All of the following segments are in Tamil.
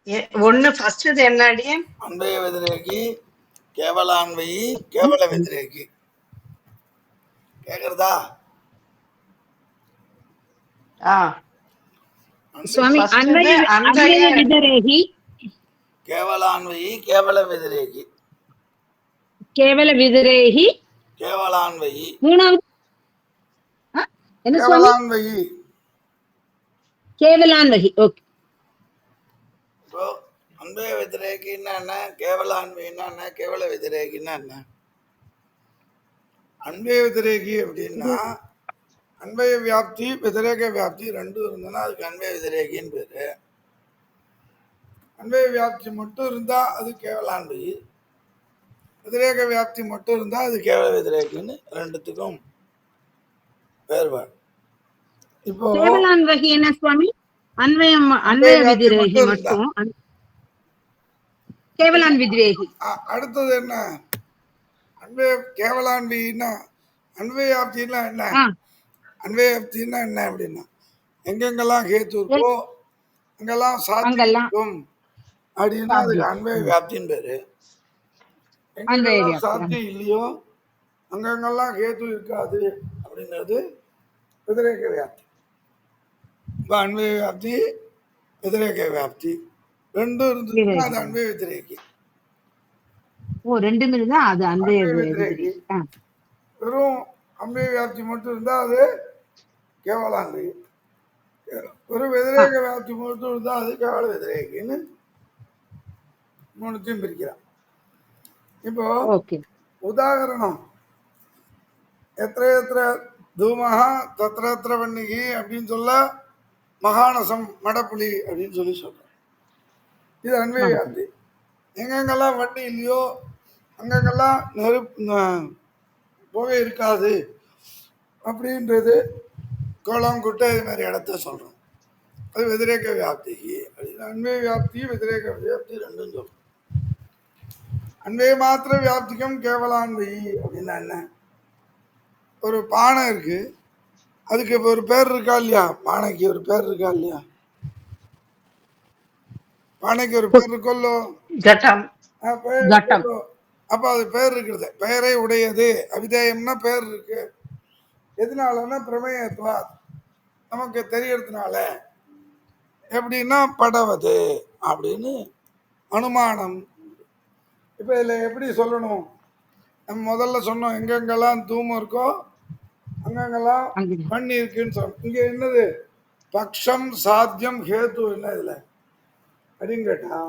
ஒண்ணு ஃபர்ஸ்ட் என்னடி? அன்பய வெதிரேகி, கேவலான்வயி, கேவல வெதிரேகி. கேக்குறதா? சுவாமி அன்வய விதிரேகி, கேவலான்வயி, கேவல வெதிரேகி. கேவல விதிரேகி, கேவலான்வயி. மூணாவது என்ன சுவாமி? கேவலான்வயி. கேவலான்வயி. ஓகே. இப்போ அன்பய வெதிரேகின்னா என்ன, கேவலான்வயின்னா என்ன, கேவல வெதிரேகின்னா என்ன? அன்பய வெதிரேகி அப்படின்னா அன்பய வியாப்தி வெதிரேக வியாப்தி ரெண்டும் இருந்ததுன்னா அதுக்கு அன்பய வெதிரேகின்னு பேரு. அன்பய வியாப்தி மட்டும் இருந்தா அது கேவலான்வயி, வெதிரேக வியாப்தி மட்டும் இருந்தா அது கேவல வெதிரேகின்னு ரெண்டுத்துக்கும் வேறுபாடு. இப்போ கேவலான்வயி என்ன சுவாமி? அன்வய விதிரேகி மட்டும், கேவலான் விதிரேகி. அடுத்தது என்ன? அன்வய கேவலான்வின்னா அன்வயாப்தின்னா என்ன? அன்வயாப்தின்னா என்ன அப்படின்னா எங்கெங்கெல்லாம் ஹேத்து இருக்கோ அங்கெல்லாம் சாத்தியம் இருக்கும் அப்படின்னா அதுக்கு அன்வய வியாப்தின்னு பேரு. எங்கெங்கெல்லாம் சாத்தியம் இல்லையோ அங்கங்கெல்லாம் ஹேத்து இருக்காது அப்படிங்கிறது வெதிரேக வியாப்தி. இப்போ அன்வய வியாப்தி வெதிரேக வியாப்தி ரெண்டும் இருந்ததுன்னா அது அன்வய வெதிரேகி. ரெண்டும் இருந்தா அது அன்வய வெதிரேகி. வெறும் அன்பய வியாப்தி மட்டும் இருந்தா அது கேவலான்வயி, ஒரு வெதிரேக வியாப்தி மட்டும் இருந்தா அது கேவல வெதிரேகின்னு மூணுத்தையும் பிரிக்கிறான். இப்போ உதாரணம், எத்திர எத்திர தூமஹா தத்திர எத்திர வன்னிகி அப்படின்னு சொல்ல மகாநசம் மடப்புலி அப்படின்னு சொல்லி சொல்றோம். இது அன்வய வியாப்தி. எங்கெங்கெல்லாம் வண்டி இல்லையோ அங்கங்கெல்லாம் புகை இருக்காது அப்படின்றது கோலம் குட்டை இது மாதிரி இடத்த சொல்றோம். அது வெதிரேக வியாப்தி. அன்வய வியாப்தி வெதிரேக வியாப்தி ரெண்டும் சொல்றோம். அன்வய மாத்திர வியாப்திக்கும் கேவலான்வயி அப்படின்னா என்ன? ஒரு பானை இருக்கு, அதுக்கு ஒரு பேர் இருக்கா இல்லையா? பானைக்கு ஒரு பேர் இருக்கா இல்லையா? பானைக்கு ஒரு பேர் இருக்கோ? அப்ப அது பேர் இருக்கிறது, பெயரை உடையது. அபிதேயம்னா பேர் இருக்கு. எதனாலன்னா பிரமேயத்துவா நமக்கு தெரியறதுனால. எப்படின்னா படவது அப்படின்னு அனுமானம். இப்ப இதுல எப்படி சொல்லணும்? நம்ம முதல்ல சொன்னோம் எங்கெங்கெல்லாம் தூமம் இருக்கோ அங்கங்கெல்லாம் பண்ணி இருக்குன்னு சொன்னோம். இங்க என்னது பக்ஷம் சாத்தியம் ஹேத்து என்ன இதுல அப்படின்னு கேட்டா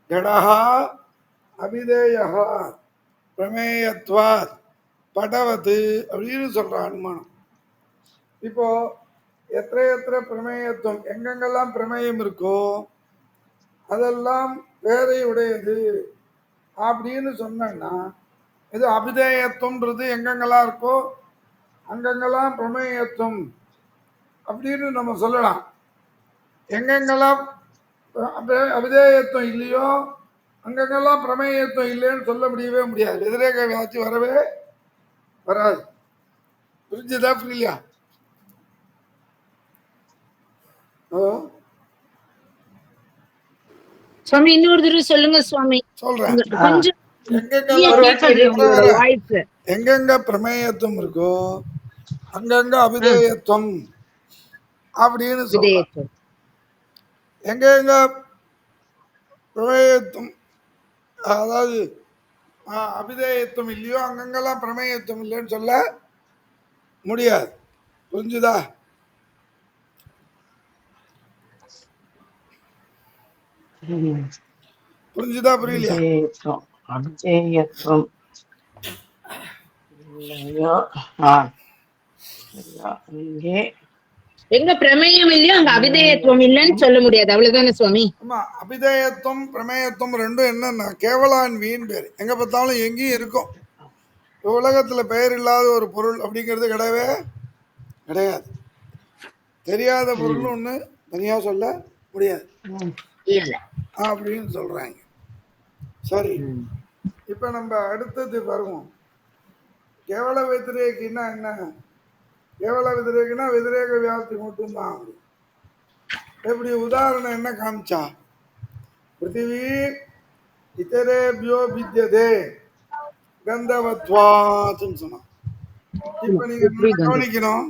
கடஹா அபிதேயா பிரமேயத்வாத் படவது அப்படின்னு சொல்ற அனுமானம். இப்போ எத்திர எத்திர பிரமேயத்துவம் எங்கெங்கெல்லாம் பிரமேயம் இருக்கோ அதெல்லாம் வேறை உடையது அப்படின்னு சொன்னா இது அபிதேயத்துவம்ன்றது எங்கெங்கெல்லாம் இருக்கோ அங்கங்கெல்லாம் பிரமேயத்துவம் அப்படின்னு நம்ம சொல்லலாம். எங்கெங்கெல்லாம் அபிதேயத்துவம் இல்லையோ அங்கங்கெல்லாம் பிரமேயத்துவம் இல்லைன்னு சொல்ல முடியவே முடியாது. வெதிரேக வியாப்தி வரவே வராது. புரிஞ்சுதா புரியலையா? சுவாமி இன்னொரு தடவை சொல்லுங்க சுவாமி. சொல்றேன். கொஞ்சம் எங்கெங்க பிரமேயத்துவம் இருக்கோ அங்கங்க அபிதேயத்துவம் அப்படின்னு சொல்றோம். எங்கெங்க பிரமேயத்துவம் அதாவது அபிதேயத்துவம் இல்லையோ அங்கங்கெல்லாம் பிரமேயத்துவம் இல்லைன்னு சொல்ல முடியாது. புரிஞ்சுதா? புரிஞ்சுதா புரியலையா? அபிதேயத்துவம் இங்கே எங்க பிரமேயம் இல்லையோ அங்க அபிதேயத்துவம் இல்லைன்னு சொல்ல முடியாது. அவ்வளவுதானே சுவாமி? ஆமா, அபிதேயத்துவம் பிரமேயத்துவம் ரெண்டும் என்னன்னா கேவலான்வின்னு பேரு. எங்க பார்த்தாலும் எங்கேயும் இருக்கும். உலகத்துல பெயர் இல்லாத ஒரு பொருள் அப்படிங்கிறது கிடையவே கிடையாது. தெரியாத பொருள்னு ஒண்ணு தனியா சொல்ல முடியாது அப்படின்னு சொல்றாங்க. சரி, இப்ப நம்ம அடுத்தது வருவோம். கேவல வெதிரேகின்னா என்ன? கேவல வெதிரேகினா வெதிரேக வியாப்தி மட்டும்தான். எப்படி உதாரணம் என்ன காமிச்சா? பிருத்திவி இதரேபியோ வித்யதே கந்தவத்வாத்துன்னு சொன்னான். இப்ப நீங்க நல்லா கவனிக்கணும்.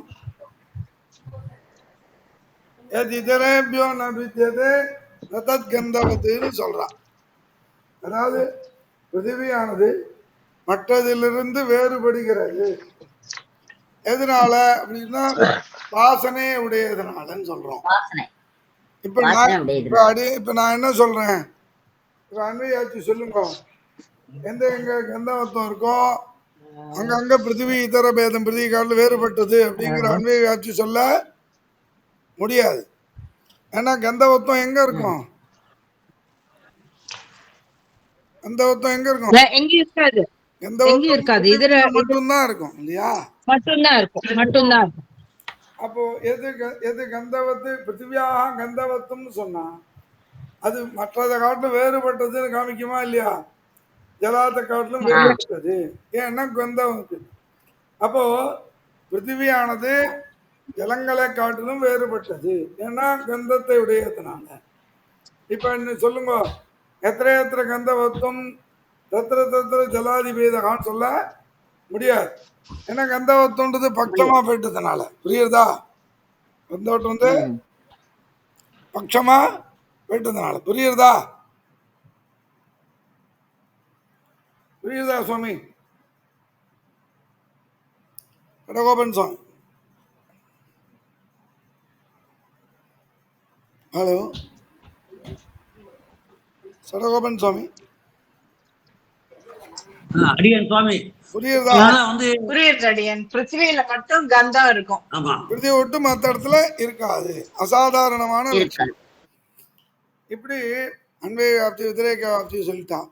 எது இதரேபியோ ந வித்யதே தத் கந்தவத்துன்னு சொல்றான். அதாவது பிருத்திவியானது மற்றதிலிருந்து வேறுபடுகிறது. எதனால அப்படின்னா வாசனை உடையதுனாலன்னு சொல்றோம். இப்ப நான் என்ன சொல்றேன், இப்ப அன்வையாச்சு சொல்லுங்க, எந்த எங்க கந்தவத்தம் இருக்கோ அங்கங்க பிருத்திவி இதர பேதம் பிருத்திவி காட்டில் வேறுபட்டது அப்படிங்கிற அன்வையாச்சு சொல்ல முடியாது. ஏன்னா கந்தவத்தம் எங்க இருக்கும், கந்தவத்தம் எங்க இருக்கும், எங்கேயும் இருக்காது, எங்கேயும் இருக்காது, இதுல மட்டும்தான் இருக்கும் இல்லையா, மட்டும்தான் இருக்கும், மட்டும்தான் இருக்கும். அப்போ எது கந்தவத்து பிருத்திவியாக கந்தவத்தும்னு சொன்னா அது மற்றதை காட்டிலும் வேறுபட்டதுன்னு காமிக்குமா இல்லையா, ஜலாத்தை காட்டிலும் வேறுபட்டது. ஏன்னா கந்தவத்து. அப்போ பிருத்திவியானது ஜலங்களை காட்டிலும் வேறுபட்டது ஏன்னா கந்தத்தை உடையதுனால. இப்ப என்ன சொல்லுங்க, எத்திர கந்தவத்தும் தத்திர ஜலாதிபேதகான்னு சொல்ல முடியாது. ஏன்னா கந்தவத்தம்ன்றது பட்சமா போயிட்டதுனால. புரியுறதா, கந்தவட்டம் வந்து பட்சமா போயிட்டதுனால. புரியுறதா புரியுதா சுவாமி கடகோபன் சுவாமி? ஹலோ சடகோபன் சுவாமி அடியன் சுவாமி புரியுதா? வந்து புரியுது அடியன். பிருத்திவியில மட்டும் கந்தம் இருக்கும். பிருத்திவி விட்டு மற்ற இடத்துல இருக்காது. அசாதாரணமான விஷயம். இப்படி அன்வய வியாப்தி விதிரேக வியாப்தி சொல்லிட்டான்.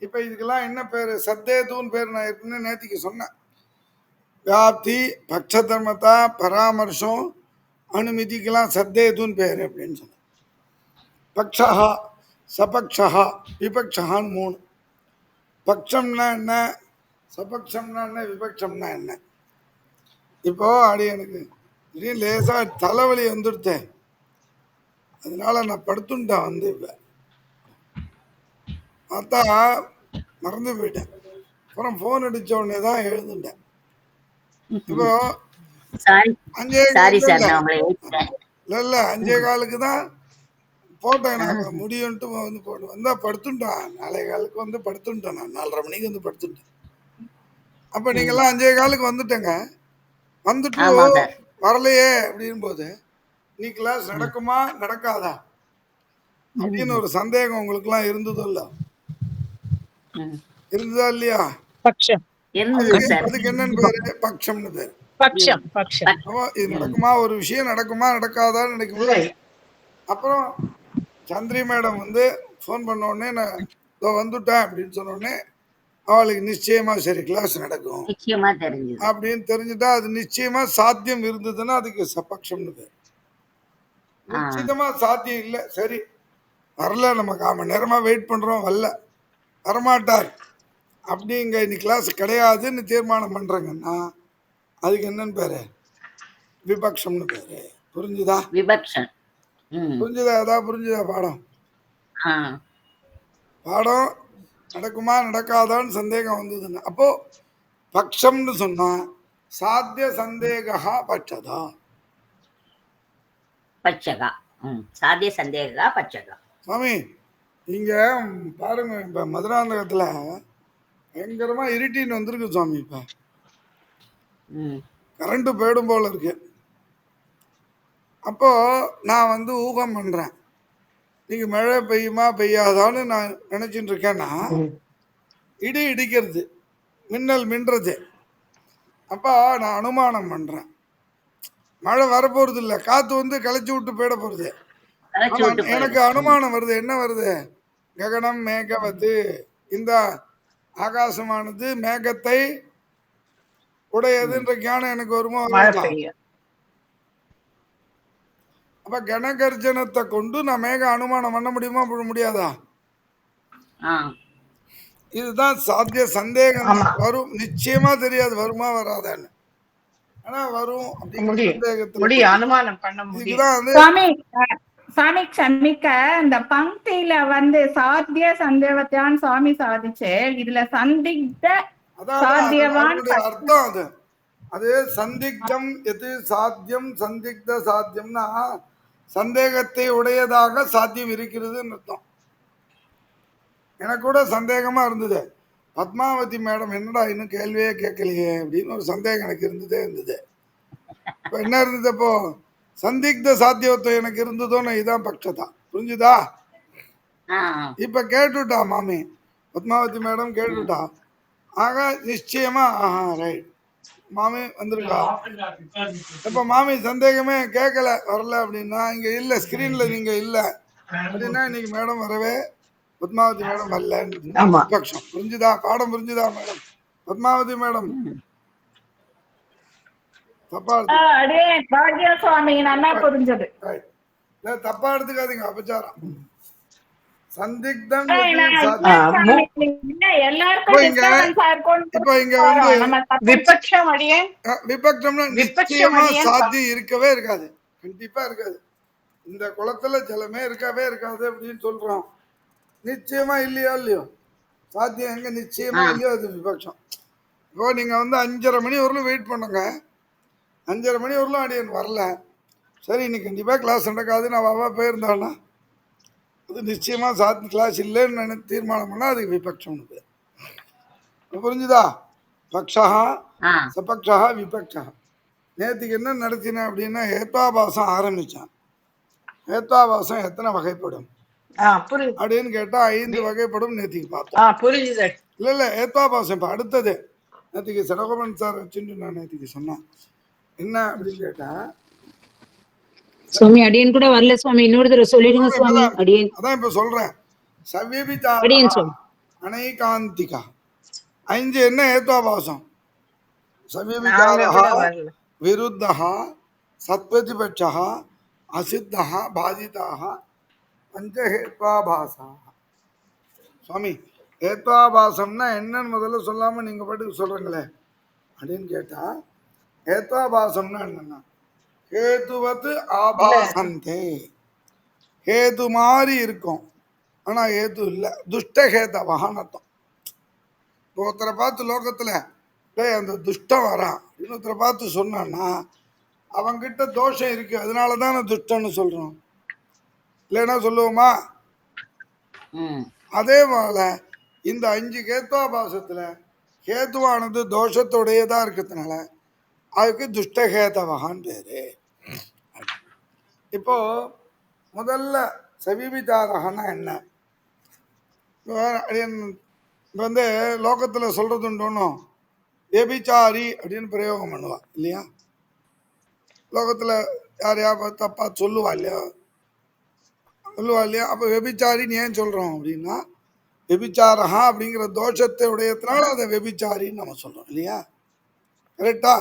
இப்ப இதுக்கெல்லாம் என்ன பேரு, சத்தேதுன்னு பேர். நான் ஏற்கனவே நேத்திக்கு சொன்னேன். வியாப்தி பட்ச தர்மத்தா பராமர்சம் அனுமதிக்கெல்லாம் சத்தேதுன்னு பேர் அப்படின்னு சொன்ன. பக்ஷா சபக்ஷா விபக்ஷான்னு 3. பக்ஷம்னா என்ன, சபக்ஷம்னா என்ன, விபக்ஷம்னா என்ன? இப்போ அடி எனக்கு திடீர்னு லேசா தலைவலி வந்துடுத்தேன், அதனால நான் படுத்துட்டேன். வந்து இப்ப பார்த்தா மறந்து போயிட்டேன். அப்புறம் போன் அடிச்ச உடனே தான் எழுந்துட்டேன். இப்போ 5:15 தான் போட்டேன். நான் முடியும்ட்டு வந்து போட்டேன். வந்தா படுத்துட்டான். 4:15 வந்து படுத்துட்டேன். நான் 4:30 மணிக்கு வந்து படுத்துட்டேன். அப்ப நீங்கெல்லாம் 5:15 வந்துட்டேங்க. வந்துட்டு வரலையே அப்படின் போது நீ கிளாஸ் நடக்குமா நடக்காதா அப்படின்னு ஒரு சந்தேகம் உங்களுக்கு எல்லாம் இருந்ததோ இல்ல, இருந்ததா இல்லையா? அதுக்கு என்னன்னு பேரு, பட்சம்னு பேரு. இது நடக்குமா, ஒரு விஷயம் நடக்குமா நடக்காதான்னு நினைக்கும். அப்புறம் சந்திரி மேடம் வந்து போன் பண்ண உடனே நான் வந்துட்டேன் அப்படின்னு சொன்ன உடனே அவளுக்கு நிச்சயமா சரி கிளாஸ் நடக்கும் அப்படின்னு தெரிஞ்சுட்டா, அது நிச்சயமா சாத்தியம் இருந்ததுன்னா அதுக்கு சபக்ஷம்னு பேர். நிச்சயமா சாத்தியம் இல்லை, சரி வரல, நம்ம 1/4 மணி நேரமா வெயிட் பண்றோம், வரமாட்டார் அப்படிங்க, இன்னைக்கு கிளாஸ் கிடையாதுன்னு தீர்மானம் பண்றேங்கன்னா அதுக்கு என்னன்னு பேரு, விபக்ஷம்னு பேரு. புரிஞ்சுதா? புரிஞ்சுதா? ஏதாவது புரிஞ்சுதா? பாடம் நடக்குமா நடக்காதான்னு சந்தேகம் வந்ததுன்னா அப்போ பக்ஷம்னு சொன்னா சாத்திய சந்தேகா பட்சதா சுவாமி. இங்க பாருங்க, இப்ப மதுராந்தகத்துல பயங்கரமா இருட்டின்னு வந்திருக்கு சுவாமி. இப்ப கரண்ட் போயிடும் போல இருக்கு. அப்போ நான் வந்து ஊகம் பண்றேன், நீங்க மழை பெய்யுமா பெய்யாதான்னு நான் நினைச்சிட்டு இருக்கேன்னா இடி இடிக்கிறது, மின்னல் மின்றது. அப்போ நான் அனுமானம் பண்றேன் மழை வரப்போறது இல்லை, காத்து வந்து களைச்சி விட்டு போயிட போறது. எனக்கு அனுமானம் வருது, என்ன வருது, ககனம் மேகவத்து, இந்த ஆகாசமானது மேகத்தை உடையதுன்ற ஞானம் எனக்கு வருமோ? அப்ப கனகர்ஜனத்தை கொண்டு நான் மேக அனுமானம் பண்ண முடியுமா முடியாதா? இதுதான் சாத்திய சந்தேகம். வரும், நிச்சயமா தெரியாது வருமா வராதான்னு, ஆனா வரும் அப்படிங்கிற சந்தேகத்துல அனுமானம் பண்ண முடியும். சாமி க்ஷமிக்க இந்த பங்கில சாத்திய சந்தேகத்தான்னு சுவாமி சாதிச்சு இதுல சந்திக்த அதான் சாத்தியவான் அதனுடைய அர்த்தம் அது. அது சந்திக்தம் எது சாத்தியம் சந்திக்த சாத்தியம்னா சந்தேகத்தை உடையதாக சாத்தியம் இருக்கிறதுன்னு அர்த்தம். எனக்கு கூட சந்தேகமா இருந்தது, பத்மாவதி மேடம் என்னடா இன்னும் கேள்வியே கேட்கலையே அப்படின்னு ஒரு சந்தேகம் எனக்கு இருந்தது. இப்போ என்ன இருந்தது, அப்போ சந்திக்த சாத்தியத்துவம் எனக்கு இருந்ததோன்னு இதான் பட்சதா, புரிஞ்சுதா? இப்ப கேட்டுட்டா மாமி, பத்மாவதி மேடம் கேட்டுட்டா. ஆக நிச்சயமா ரைட் மாமி வந்திருக்கா. இப்ப மாமி சந்தேகமே கேட்கல வரல அப்படின்னா, இங்க இல்ல ஸ்கிரீன்ல நீங்க இல்ல அப்படின்னா இன்னைக்கு மேடம் வரவே, பத்மாவதி மேடம் வரல பட்சம். புரிஞ்சுதா? பாடம் புரிஞ்சுதா மேடம்? பத்மாவதி மேடம் தப்பா அடே பாக்ய சுவாமி நல்லா புரிஞ்சது. தப்பா எடுத்துக்காதீங்க அபச்சாரம். சந்திக்தம் விபக்ஷம்னா நிச்சயமா சாத்தியம் இருக்கவே இருக்காது, கண்டிப்பா இருக்காது. இந்த குளத்துல ஜலமே இருக்கவே இருக்காது அப்படின்னு சொல்றோம். நிச்சயமா இல்லையோ சாத்தியம் எங்க நிச்சயமா இல்லையோ அது விபக்ஷம். இப்போ நீங்க 5:30 மணி வரலும் வெயிட் பண்ணுங்க, 5:30 மணி வரலும் அடியன் வரல, சரி இன்னைக்கு கண்டிப்பா கிளாஸ் நடக்காது நான் வாவா போயிருந்தானா அது நிச்சயமா கிளாஸ் இல்லைன்னு தீர்மானம் பண்ணா அதுக்கு விபக்ஷம். புரிஞ்சுதா? பக்ஷா சபக்ஷா விபக்ஷா. நேற்றுக்கு என்ன நடத்தினேன் அப்படின்னா ஏத்வாபாசம் ஆரம்பிச்சான். ஏத்வாபாசம் எத்தனை வகைப்படும் அப்படின்னு கேட்டா 5 வகைப்படும் நேற்றுக்கு பார்த்தோம். இல்ல ஏத்வாபாசம் இப்ப அடுத்தது நேற்றுக்கு சடகோபன் சார் வச்சுட்டு நான் நேற்றுக்கு சொன்னேன். என்ன அப்படின்னு கேட்டா சுவாமி அடியன் கூட வரல சுவாமி, இன்னொரு தடவை சொல்லிடுங்க சுவாமி. அடியன் அதான் இப்ப சொல்றேன். சவ்யபிச்சாரா அனைகாந்திகா 5 என்ன ஏத்வாபாசம்? சவ்யபிச்சாரா விருத்தா சத்வதிபட்சா அசித்தா பாதிதாக பஞ்சஹேத்வாபாசா. சுவாமி ஏத்வாபாசம்னா என்னன்னு முதல்ல சொல்லாம நீங்க பாட்டுக்கு சொல்றீங்களே அப்படின்னு கேட்டா, ஏத்வாபாசம்னா என்னன்னா ஹேதுவத்து ஆபாசந்தே, ஹேது மாதிரி இருக்கும் ஆனா ஹேது இல்லை, துஷ்டஹேதவான்னு அர்த்தம். இப்போ ஒருத்தரை பார்த்து லோகத்துல அந்த துஷ்டம் வரான் இன்னொருத்தரை பார்த்து சொன்னான்னா அவங்கிட்ட தோஷம் இருக்கு அதனாலதான் நான் துஷ்டன்னு சொல்றோம், இல்லைன்னா சொல்லுவோமா? அதே போல இந்த 5 கேத்வாபாசத்துல ஹேதுவானது தோஷத்துடையதா இருக்கிறதுனால அதுக்கு துஷ்டஹேதவகான்னு பேரு. இப்போ முதல்ல சவிபிச்சாரகன்னா என்ன? லோகத்துல சொல்றது உண்டோன்னு எபிச்சாரி அப்படின்னு பிரயோகம் பண்ணுவா இல்லையா? லோகத்துல யாரையா தப்பா சொல்லுவா இல்லையா? அப்ப வெபிச்சாரின்னு ஏன் சொல்றோம் அப்படின்னா, வெபிச்சாரகா அப்படிங்கிற தோஷத்தை உடையதுனால அதை வெபிச்சாரின்னு நம்ம சொல்றோம் இல்லையா? கரெக்டா?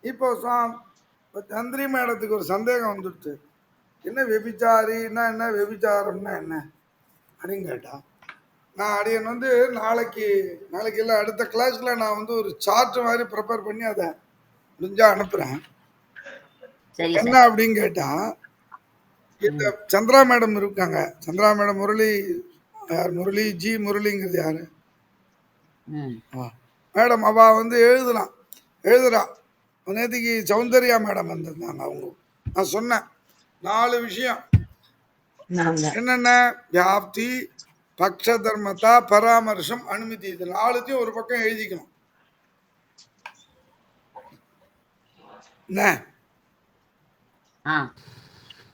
இப்போ சந்திரி மேடத்துக்கு ஒரு சந்தேகம் வந்துடுச்சு, என்ன வெபிச்சாரின்னா என்ன, வெபிச்சாரம்னா என்ன அப்படின்னு கேட்டா, நான் அடியன் நாளைக்கு இல்லை அடுத்த கிளாஸ்ல நான் ஒரு சார்ட் மாதிரி ப்ரிப்பேர் பண்ணி அதை முடிஞ்சா அனுப்புறேன். என்ன அப்படின்னு கேட்டா, இந்த சந்திரா மேடம் இருக்காங்க, சந்திரா மேடம் முரளி ஜி முரளிங்கிறது யாரு மேடம், அவ எழுதுறா. நேற்றுக்கு சௌந்தர்யா மேடம் வந்திருந்தாங்க. அவங்க நான் சொன்னேன் 4 விஷயம் என்னென்ன, வியாப்தி பக்ஷ தர்மதா பராமர்சம் அனுமதி, இது 4த்தையும் ஒரு பக்கம் எழுதிக்கணும்.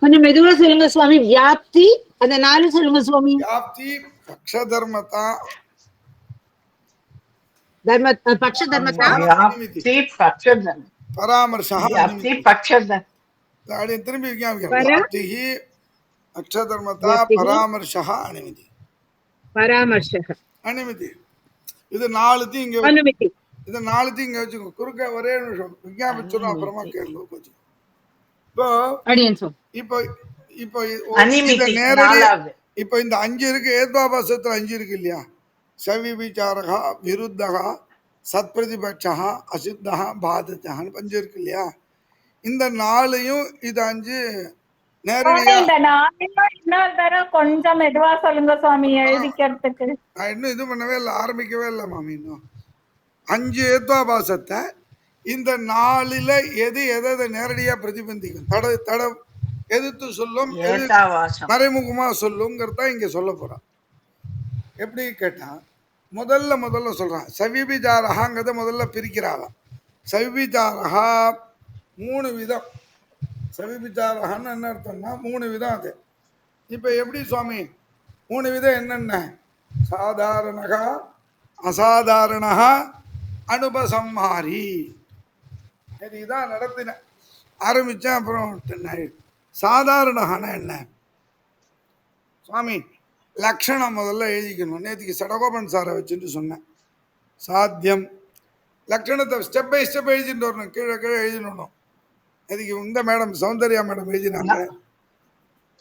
கொஞ்சம் மெதுவா சொல்லுங்க சுவாமி. வியாப்தி அந்த 4 சொல்லுங்க சுவாமி. வியாப்தி பக்ஷ தர்மதா பக்ஷ தர்மதா பராமர்சா திரும்பி வியாப்தி பக்ஷ தர்மதா பராமர்சா அனுமதி அனுமதி. இது 4த்தையும் இங்க வச்சுக்கோ. குறுக்க ஒரே நிமிஷம் விஞ்ஞாபிச்சோம், அப்புறமா கேள்வி வச்சுக்கோ. இப்போ இந்த 5 இருக்கு, ஏத்வாபாசத்துல 5 இருக்கு இல்லையா? சவிபிச்சாரகா விருத்தகா சத்பிரதிபட்சா அசித்தா பாதித்தான்னு 5 இருக்கு இல்லையா? இந்த 4யும் இது 5 நேரடியா இந்த நாளையும் இன்னொரு தரம் கொஞ்சம் மெதுவா சொல்லுங்க சுவாமி எழுதிக்கிறதுக்கு. நான் இன்னும் இது பண்ணவே இல்லை, ஆரம்பிக்கவே இல்லை மாமி. இன்னும் 5 ஏத்வாபாசத்தை இந்த 4ல எது எதை நேரடியா பிரதிபந்திக்கும், தட எதிர்த்து சொல்லும், எது ஏதாவாசம். மறைமுகமா சொல்லுங்கிறத இங்க சொல்ல போறான். எப்படி கேட்டா முதல்ல சொல்றான் சவிபிச்சாரகாங்கிறத முதல்ல பிரிக்கிறாவ. சவிபிச்சாரகா 3 விதம். சவிபிச்சாரகான்னு என்ன அர்த்தம்னா 3 விதம். அது இப்ப எப்படி சுவாமி 3 விதம் என்னென்ன? சாதாரணகா, அசாதாரணகா, அனுபசம்ஹாரி. இதுதான் நடத்தின ஆரம்பிச்சேன். அப்புறம் சாதாரணகான என்ன சுவாமி லக்ஷணம் முதல்ல எழுதிக்கணும். நேற்றுக்கு சடகோபன் சாரை வச்சுட்டு சொன்னேன். சாத்தியம் லக்ஷணத்தை ஸ்டெப் பை ஸ்டெப் எழுதிட்டு வரணும், கீழே கீழே எழுதிடணும். அதுக்கு இந்த மேடம் சௌந்தர்யா மேடம் எழுதினாங்க,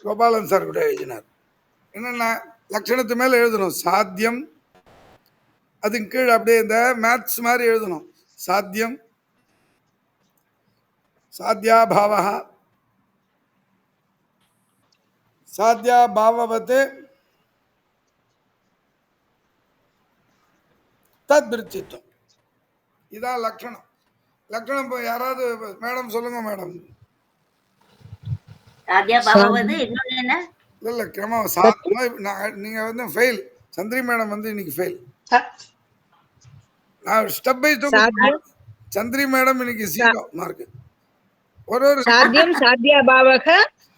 கோபாலன் சார் கூட எழுதினார். என்னென்ன லக்ஷணத்து மேலே எழுதணும்? சாத்தியம், அதுக்கு கீழே அப்படியே இந்த மேத்ஸ் மாதிரி எழுதணும். சாத்தியம், சாத்தியாபாவா, சாத்தியாபாவவத் தத்விருத்தித்வம். இதான் லக்ஷணம். லக்ஷணம் இப்போ யாராவது மேடம் சொல்லுங்க மேடம். இல்ல கிரமம் நீங்க வந்து ஃபெயில். சந்திரி மேடம் வந்து இன்னைக்கு ஃபெயில். நான் ஸ்டெப் பை ஸ்டெப். சந்திரி மேடம் இன்னைக்கு 0 மார்க். ஒரு சாத்தியம் சாத்தியாபாவக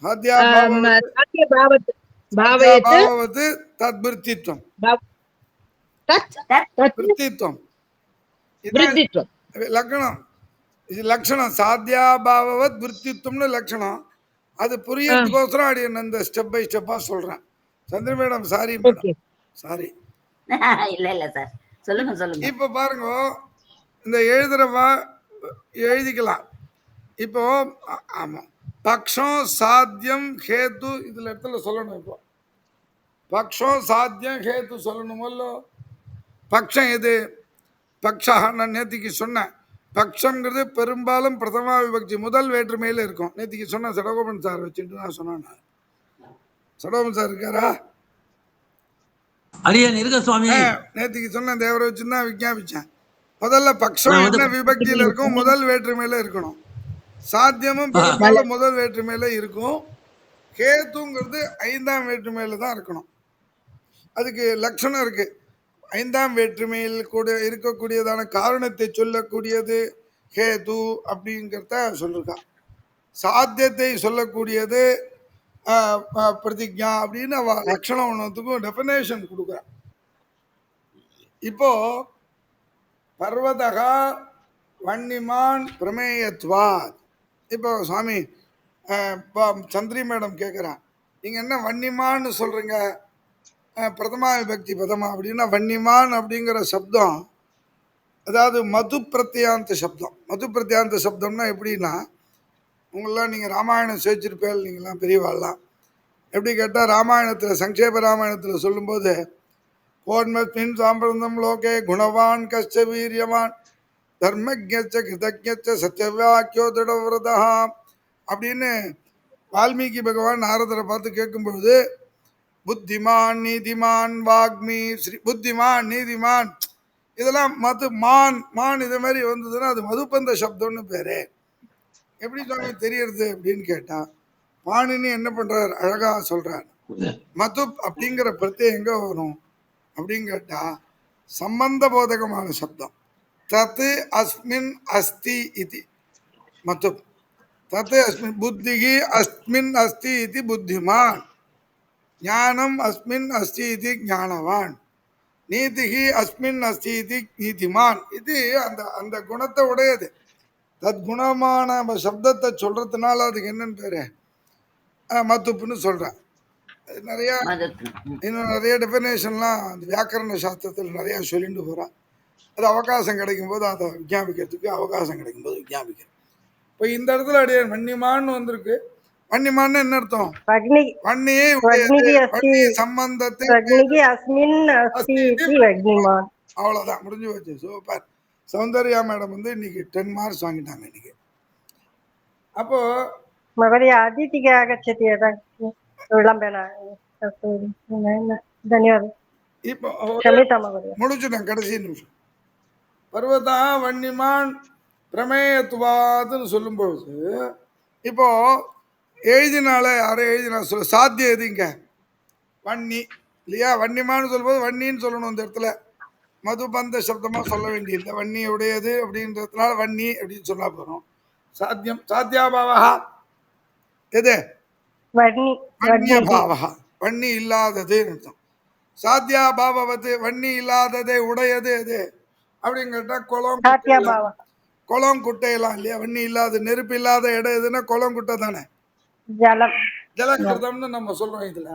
சாத்தியபாவத் சாத்தியாபாவத் தத்விருத்தித்வம். விருத்தித்வம் விருத்தித்வம் லக்ஷணம். இது லக்ஷணம் சாத்தியாபாவத் விருத்தித்வம்னு லக்ஷணம். அது புரியறதுக்கோசரம் அடி இந்த ஸ்டெப் பை ஸ்டெப்பா சொல்றேன். சந்திர மேடம் சாரி மேடம், சாரி. இல்ல சார், சொல்லுங்க சொல்லுங்க. இப்ப பாருங்க, இந்த எழுதுறவா எழுதிக்கலாம். இப்போ ஆமா பக்ஷம் சாத்தியம் ஹேத்து இதுல இடத்துல சொல்லணும். இப்போ பக்ஷம் சாத்தியம் ஹேத்து சொல்லணுமல்ல. பக்ஷம் எது? பக்ஷா நான் நேற்றுக்கு சொன்னேன். பக்ஷங்கிறது பெரும்பாலும் பிரதமா விபக்தி முதல் வேற்றுமையில இருக்கும். நேற்றுக்கு சொன்ன சடகோபன் சார் வச்சுட்டு நான் சொன்னேன். சடகோபன் சார் இருக்காரா? நேற்றுக்கு சொன்ன தேவரை வச்சுதான் விஞ்ஞாபிச்சேன். முதல்ல பக்ஷம் என்ன விபக்தியில இருக்கும்? முதல் வேற்றுமையில இருக்கணும். சாத்தியமும் பெரும்பாலும் முதல் வேற்றுமையில இருக்கும். கேத்துங்கிறது 5ஆம் வேற்றுமையில தான் இருக்கணும். அதுக்கு லட்சணம் இருக்கு. 5ஆம் வேற்றுமையில் கூட இருக்கக்கூடியதான காரணத்தை சொல்லக்கூடியது ஹேது அப்படிங்கிறத சொல்லிருக்கான். சாத்தியத்தை சொல்லக்கூடியது பிரதிஜா அப்படின்னு அவ லட்சணம் ஒன்றுத்துக்கும் டெஃபினேஷன் கொடுக்குறான். இப்போ பர்வதகா வன்னிமான் பிரமேயத்வாத். இப்போ சுவாமி சந்திரி மேடம் கேட்குறான், நீங்கள் என்ன வன்னிமான்னு சொல்கிறீங்க? பிரதமா விபக்தி பதமா அப்படின்னா வன்னிமான் அப்படிங்கிற சப்தம் அதாவது மது பிரத்யாந்த சப்தம். மது பிரத்யாந்த சப்தம்னா எப்படின்னா, உங்களெலாம் நீங்கள் ராமாயணம் சேர்ச்சிருப்பேன், நீங்களாம் பெரியவாள்லாம். எப்படி கேட்டால் ராமாயணத்தில் சங்கேப ராமாயணத்தில் சொல்லும்போது கோன்மஸ்மின் சாம்பிரதம் லோகே குணவான் கஷ்ட வீரியவான் தர்மஜ்ஞச்ச கிருதஜ்ஞச்ச சத்யவாக்கியோ திருடவிரதா அப்படின்னு வால்மீகி பகவான் நாரதரை பார்த்து கேட்கும்பொழுது புத்திமான் நீதிமான் வாக்மி ஸ்ரீ புத்திமான் நீதிமான் இதெல்லாம் மது மான் மான் இது மாதிரி வந்ததுன்னா அது மதுப்பந்த சப்தம்னு பேரு. எப்படி சுவாமி தெரியறது அப்படின்னு கேட்டா பாணினி என்ன பண்றாரு, அழகா சொல்றாரு. மது அப்படிங்கிற பிரத்யம் எங்க வரும் அப்படின்னு கேட்டா சம்பந்த போதகமான சப்தம். தத்து அஸ்மின் அஸ்தி இது மது. தத்து அஸ்மின் புத்திகி அஸ்மின் அஸ்தி இது புத்திமான். ஞானம் அஸ்மின் அஸ்தி இது ஞானவான். நீதிகி அஸ்மின் அஸ்தி இது நீதிமான். இது அந்த அந்த குணத்தை உடையது. தத்குணமான சப்தத்தை சொல்றதுனால அதுக்கு என்னன்னு பேரு மத்துப்புன்னு சொல்றேன். நிறைய இன்னும் நிறைய டெஃபினேஷன்லாம் அந்த வியாக்கரண சாஸ்திரத்தில் நிறைய சொல்லிட்டு போறான். அது அவகாசம் கிடைக்கும் போது அதை விஞ்ஞாபிக்கிறதுக்கு அவகாசம் கிடைக்கும் போது விஞ்ஞாபிக்கிறேன். இப்போ இந்த இடத்துல அடைய வன்னிமான்னு வந்திருக்கு. வன்னிமான்னு என்ன அர்த்தம்? வன்னியை சம்பந்தத்தை அவ்வளவுதான் முடிஞ்சு போச்சு. சூப்பர். சௌந்தர்யா மேடம் வந்து இன்னைக்கு 10 மார்க்ஸ் வாங்கிட்டாங்க இன்னைக்கு. அப்போ महोदय अतिथिः आगच्छति यदा विलम्बेन अस्तु धन्यवादः இப்போ क्षम्यतां महोदय முடிச்சுட்டேன் கடைசி நிமிஷம். பர்வதா வன்னிமான் பிரமேயத்துவாதுன்னு சொல்லும் பொழுது இப்போ எழுதினால யாரும் எழுதினா சொல்ல சாத்தியம் எதுங்க வன்னி இல்லையா? வன்னிமான்னு சொல்லும்போது வன்னின்னு சொல்லணும். இந்த இடத்துல மதுபந்த சப்தமா சொல்ல வேண்டியதில்லை. வன்னி உடையது அப்படின்றதுனால வன்னி அப்படின்னு சொன்னா போறோம். சாத்தியம் சாத்தியாபாவா எது? वह्नि வன்னியபாவா வன்னி இல்லாதது அர்த்தம். சாத்தியாபாவத்து வன்னி இல்லாததே உடையது எது அப்படின்னு கேட்டா குளம் सात्याभावः குளம் குட்டையெல்லாம் இல்லையா? வன்னி இல்லாத நெருப்பு இல்லாத இடம் எதுன்னா குளம் குட்டை தானே. जलं ஜலகிருதம்னு நம்ம சொல்றோம். இதுல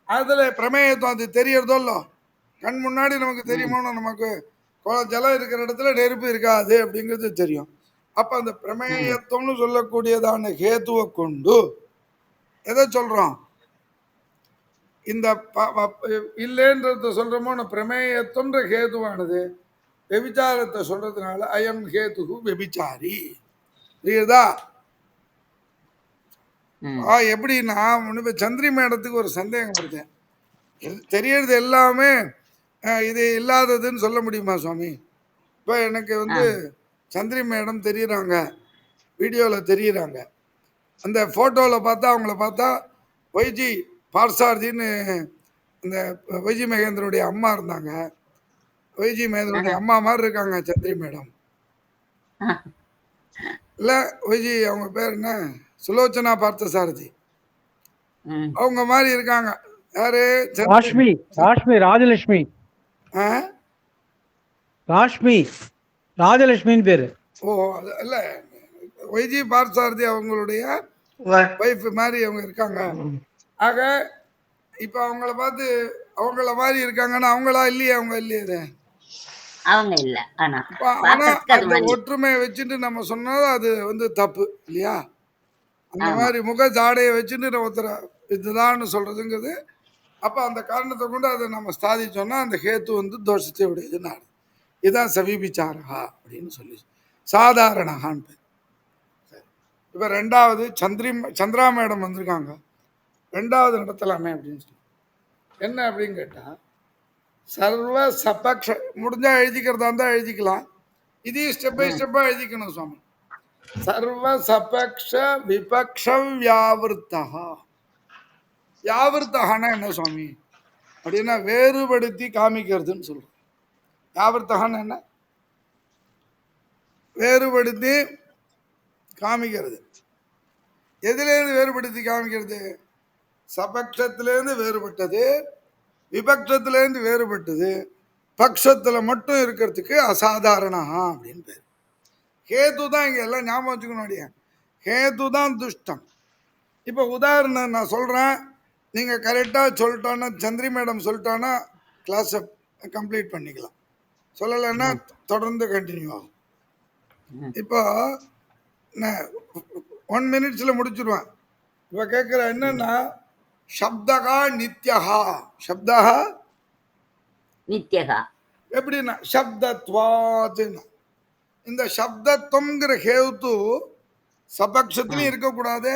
அதுல பிரமேயத்துவம் அது தெரியறதோ இல்லோ, கண் முன்னாடி நமக்கு தெரியுமோ, நமக்கு ஜலம் இருக்கிற இடத்துல நெருப்பு இருக்காது அப்படிங்கிறது தெரியும். அப்ப அந்த பிரமேயத்துவம்னு சொல்லக்கூடியதான ஹேத்துவை கொண்டு எதை சொல்றோம்? இந்த இல்லைன்றத சொல்றோமோ, பிரமேயத்துவன்ற ஹேதுவானது வெபிச்சாரத்தை சொல்றதுனால அயம் ஹேது வெபிச்சாரி. புரியுதா? எப்படின்னா சந்திரி மேடத்துக்கு ஒரு சந்தேகம் வருது. தெரியறது எல்லாமே இது இல்லாததுன்னு சொல்ல முடியுமா சுவாமி? இப்போ எனக்கு சந்திரி மேடம் தெரியுறாங்க, வீடியோவில் தெரியுறாங்க. அந்த ஃபோட்டோவில் பார்த்தா அவங்கள பார்த்தா வைஜி பார்சாரதின்னு அந்த வைஜி மகேந்திரனுடைய அம்மா இருந்தாங்க. வைஜி மகேந்திரனுடைய அம்மா மாதிரி இருக்காங்க சந்திரி மேடம். இல்லை வைஜி அவங்க பேர் என்ன? சுலோச்சனா பார்த்தசாரதி. அவங்க மாதிரி இருக்காங்க. யாரு? ராஷ்மி ராஜலட்சுமி. ராஷ்மி ராஜலட்சுமின்னு பேரு. ஓ இல்ல, வைஜி பார்த்தசாரதி அவங்களுடைய வைஃப் மாதிரி அவங்க இருக்காங்க. ஆக இப்ப அவங்கள பார்த்து அவங்கள மாதிரி இருக்காங்கன்னா அவங்களா இல்லையே? அவங்க இல்லையே. அவங்க இல்ல. ஆனா அந்த ஒற்றுமையை வச்சுட்டு நம்ம சொன்னாலும் அது தப்பு இல்லையா? அந்த மாதிரி முக ஜாடையை வச்சுட்டு ஒருத்தர இதுதான் சொல்றதுங்கிறது. அப்ப அந்த காரணத்தை கொண்டு அதை நம்ம ஸ்தாதிச்சோம்னா அந்த ஹேத்து தோஷத்தை உடையதுன்னு. இதுதான் சவிபிச்சாரா அப்படின்னு சொல்லி சாதாரணகான் பேர். இப்ப ரெண்டாவது சந்திரா மேடம் வந்திருக்காங்க. ரெண்டாவது நடத்தலாமே அப்படின்னு சொல்லி என்ன அப்படின்னு கேட்டா, சர்வ சபக்ஷ முடிஞ்சா எழுதிக்கிறதா இருந்தா எழுதிக்கலாம். இதையும் ஸ்டெப் பை ஸ்டெப்பா எழுதிக்கணும் சுவாமி. சர்வ சபக்ஷ விபக்ஷ வியாவிருத்தா. வியாவிருத்தகான்னா என்ன சுவாமி அப்படின்னா வேறுபடுத்தி காமிக்கிறதுன்னு சொல்றோம். வியாவிருத்தகான்னு என்ன? வேறுபடுத்தி காமிக்கிறது. எதுலேருந்து வேறுபடுத்தி காமிக்கிறது? சபக்ஷத்திலேருந்து வேறுபட்டது, விபக்ஷத்திலேருந்து வேறுபட்டது, பக்ஷத்துல மட்டும் இருக்கிறதுக்கு அசாதாரணா அப்படின்னு பேர். ஹேது தான் இங்க எல்லாம் ஞாபகம் வச்சுக்கணும். ஹேது தான் துஷ்டம். இப்போ உதாரணம் நான் சொல்றேன், நீங்க கரெக்டா சொல்லிட்டோன்னா, சந்திரி மேடம் சொல்லிட்டோன்னா கிளாஸை கம்ப்ளீட் பண்ணிக்கலாம். சொல்லலைன்னா தொடர்ந்து கண்டினியூ ஆகும். இப்போ 1 minute முடிச்சிருவேன். இப்போ கேட்குற என்னன்னா, சப்தகா நித்யகா. சப்தகா நித்யகா எப்படின்னா சப்தத்வாதுன்னா, இந்த சப்தத்துவங்கிற ஹேத்து சபக்ஷத்திலையும் இருக்கக்கூடாது,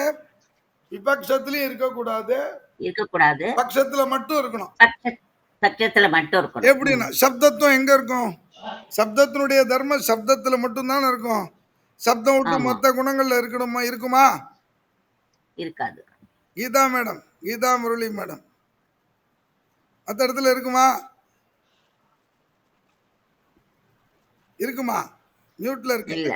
விபக்ஷத்திலையும் இருக்கக்கூடாது, பட்சத்துல மட்டும் இருக்கணும். பட்சத்துல மட்டும் இருக்கணும். எப்படின்னா சப்தத்துவம் எங்க இருக்கும்? சப்தத்தினுடைய தர்மம் சப்தத்துல மட்டும்தான் இருக்கும். சப்தம் விட்டு மொத்த குணங்கள்ல இருக்குமா? இருக்காது. கீதா மேடம், கீதா முரளி மேடம் மற்ற இடத்துல இருக்குமா? மியூட்ல இருக்கு. இல்ல,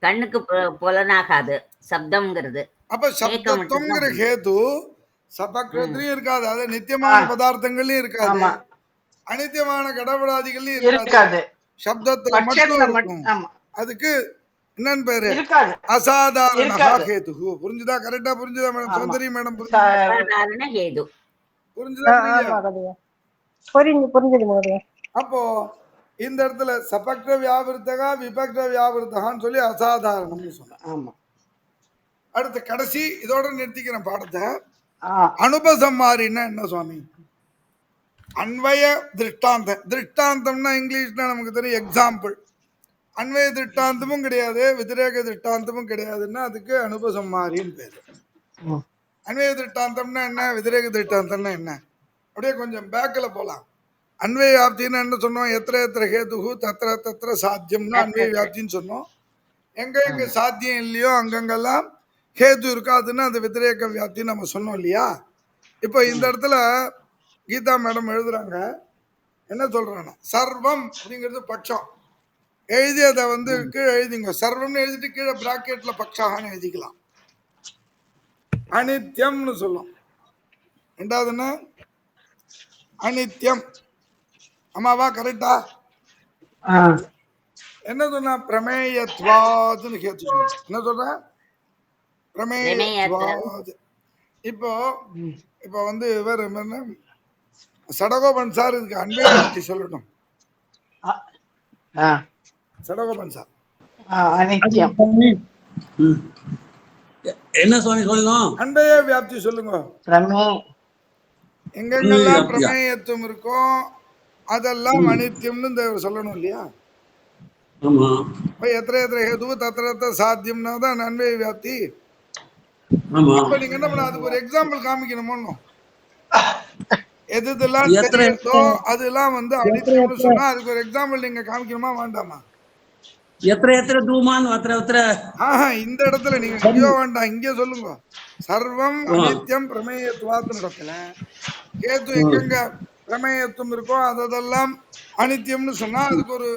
கண்ணுக்கு புலனாகாது சப்தம்ங்கிறது. அப்ப சப்தத்துவங்கிற ஹேது சபக்ஷத்திலையும் இருக்காது, அது நித்தியமான பதார்த்தங்களையும் இருக்காது, அனித்தியமான கடவுளாதிகளையும் இருக்காது, சப்தத்துல மட்டும் இருக்கும். அதுக்கு என்னன்னு பேரு? அசாதாரண ஹேது. புரிஞ்சுதா? கரெக்டா புரிஞ்சுதா மேடம்? சுந்தரி மேடம் அசாதாரண ஹேது புரிஞ்சுதா? புரிஞ்சுது. அப்போ இந்த இடத்துல சபக்ஷ வியாவிருத்தகா விபக்ஷ வியாவிருத்தகான்னு சொல்லி அசாதாரணம்னு சொன்னேன். ஆமா. அடுத்து கடைசி இதோட நிறுத்திக்கிறேன் பாடத்தை. அனுபசம்மாரின்னா என்ன சுவாமி? அன்வய திருஷ்டாந்தம். திருஷ்டாந்தம்னா இங்கிலீஷ்ல நமக்கு தெரியும் எக்ஸாம்பிள். அன்வய திருஷ்டாந்தமும் கிடையாது, விதிரேக திருஷ்டாந்தமும் கிடையாதுன்னா அதுக்கு அனுபசம்மாரின்னு பேரு. அன்வய திருஷ்டாந்தம்னா என்ன, விதிரேக திருஷ்டாந்தம்னா என்ன? அப்படியே கொஞ்சம் பேக்கில் போலாம். அன்வய வியாப்தின்னு என்ன சொன்னோம்? எத்திர எத்திர ஹேதுகு தத்திர தத்திர சாத்தியம்னு அன்வய வியாப்தின்னு சொன்னோம். எங்க எங்க சாத்தியம் இல்லையோ அங்கங்கெல்லாம் ஹேது இருக்காதுன்னு அந்த விதிரேக வியாப்தின்னு நம்ம சொன்னோம் இல்லையா? இப்போ இந்த இடத்துல கீதா மேடம் எழுதுறாங்க, என்ன சொல்றாங்க? சர்வம் அப்படிங்கிறது பட்சம். எழுதி அதை வந்து கீழே எழுதிங்க. சர்வம்னு எழுதிட்டு கீழே பிராக்கெட்ல பக்ஷான்னு எழுதிக்கலாம். அனித்யம்னு சொல்லும். ரெண்டாவதுன்னா அனித்யம். ஆமாவா? கரெக்டா? என்ன சொன்னா? பிரமேயத்வாதுன்னு கேட்டு சொன்ன. என்ன சொல்ற? பிரமேயத்வாது. இப்போ இப்போ வந்து வேற என்ன, சடகோபன் சார் இதுக்கு அன்பை பற்றி சொல்லட்டும். சடகோபன் சார் என்ன சுவாமி சொல்லணும்? அன்பைய வியாப்தி சொல்லுங்க. எங்கெங்கெல்லாம் பிரமேயத்துவம் இருக்கும் அதெல்லாம் அனித்தியம்னு சொல்லணும் இல்லையா? ஆமா. எத்திர எத்திர ஹேது தத்திர சாத்தியம்னா தான் அன்பைய வியாப்தி. அப்ப நீங்க என்ன பண்ண, அதுக்கு ஒரு எக்ஸாம்பிள் காமிக்கணுமோ? எதெல்லாம் தெரியுதோ அதெல்லாம் வந்து அனித்தியம்னு சொன்னா அதுக்கு ஒரு எக்ஸாம்பிள் நீங்க காமிக்கணுமா வேண்டாமா? இந்த இடத்துல நீங்க எங்கேயோ வேண்டாம், இங்கே சொல்லுங்க. சர்வம் அனித்யம் பிரமேயத்துவாத்து இடத்துல கேது எங்கெங்க பிரமேயத்துவம் இருக்கோ அதெல்லாம் அனித்தியம்னு சொன்னா அதுக்கு ஒரு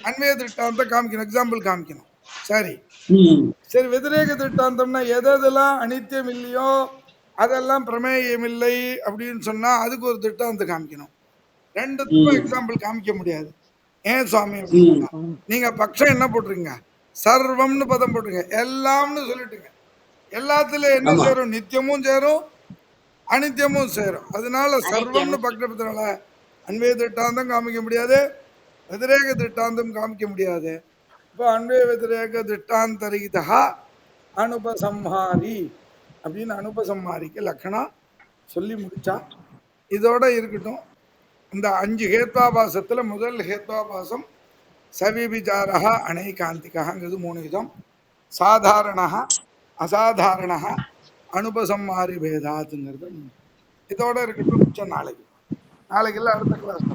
அன்வய திருஷ்டாந்தத்தை காமிக்கணும், எக்ஸாம்பிள் காமிக்கணும். சரி சரி. விதிரேக திருஷ்டாந்தம்னா எதெல்லாம் அனித்தியம் இல்லையோ அதெல்லாம் பிரமேயம் இல்லை அப்படின்னு சொன்னா அதுக்கு ஒரு திருஷ்டாந்தத்தை காமிக்கணும். ரெண்டுத்துக்கும் எக்ஸாம்பிள் காமிக்க முடியாது. ஏன் சுவாமி அப்படின்னா, நீங்க பட்சம் என்ன போட்டுருங்க? சர்வம்னு பதம் போட்டுருங்க, எல்லாம்னு சொல்லிட்டுங்க. எல்லாத்துல என்ன சேரும்? நித்தியமும் சேரும் அனித்தியமும் சேரும். அதனால சர்வம்னு பட்சத்தினால அன்வய திருஷ்டாந்தம் காமிக்க முடியாது, விதிரேக திருஷ்டாந்தம் காமிக்க முடியாது. இப்போ அன்வய விதிரேக திருஷ்டாந்தரிதா அனுபசம்ஹாரி அப்படின்னு அனுபசம்ஹாரிக்கு லட்சணம் சொல்லி முடிச்சா இதோட இருக்கட்டும். இந்த 5 ஹேத்வாபாசத்துல முதல் ஹேத்வாபாசம் சவிபிச்சாரா அனைகாந்திகாங்கிறது 3 விதம். சாதாரண அசாதாரண அனுபசம்ஹாரி பேதாத்துங்கிறது இதோட இருக்கட்டும். நாளைக்கு இல்லை, அடுத்த கிளாஸ்.